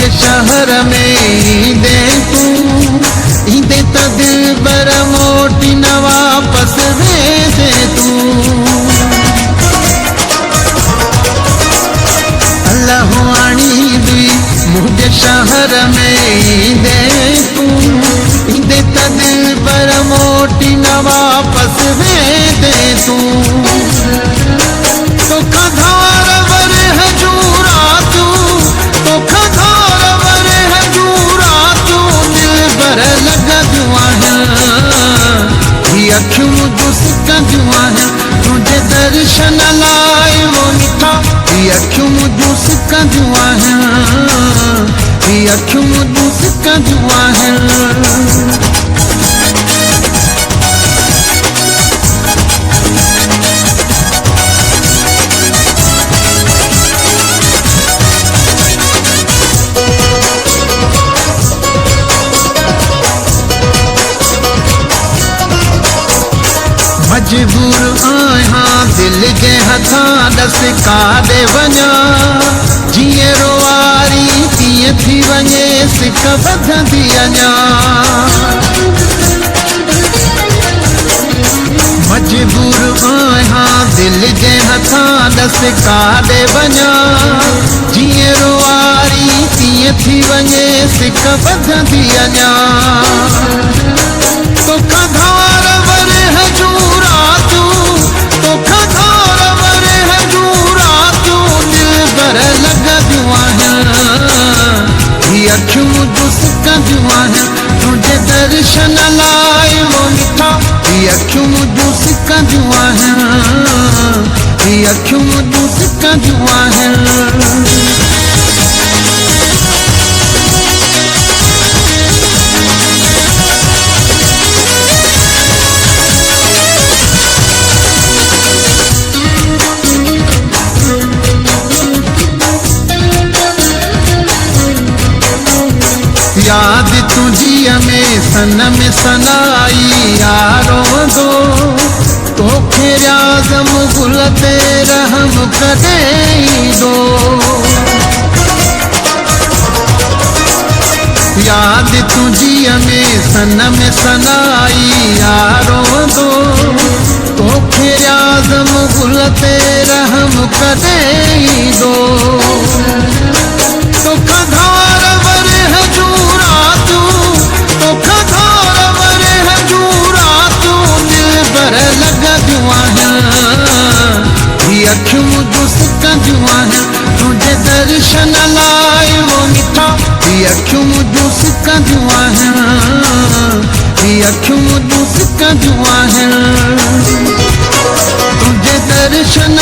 मुझे शहर में ईंदे तू ईंदे त दिल बर मोटी न वापस वेंदे तू अल्लाह आणी दुई मुझे शहर में ईंदे तू ईंदे त दिल बर मोटी न वापस वेंदे तू तो खधार वर हजूरा तू तो खधार वर हजूरा तू दिल बर लगा जुआ है ये अखियों जो सिक्का जुआ है तुझे दर्शन लाए वो निठा ये अखियों जो सिक्का जुआ है ये अखियों जो सिक्का जुआ है मजबूर आहियां दिल जे हथां ॾस काॾे वञा जीअं रोआरी तीअं थी वञे सिक वधंदी अञा मजबूर आहियां दिल जे हथां ॾस काॾे वञा जीअं रोआरी तीअं थी वञे सिक वधंदी अञा तो खधार वर हजूरा तू तो खधार वर हजूरा तू दिल बर लगा जुआ है ये अखियों जो सिक्का जुआ है तुझे दर्शन लाए वो निठा ये अखियों जो सिक्का जुआ है ये अखियों जो सिक्का जुआ है याद तुझी में सनम सनाई यारो दो तोखे आज़म गुल ते रहम कदे दो याद तुझी में सनम सनाई यारो दो तोखे आज़म गुल ते रहम कदे दो तो खधार वर हजूरा तू तो खधार वर हजूरा तू दिल बर लगा जुआ है ये अखियों जो सिक्का जुआ है तुझे दर्शन लाए वो निठा ये अखियों जो सिक्का जुआ है ये अखियों जो सिक्का जुआ है तुझे दर्शन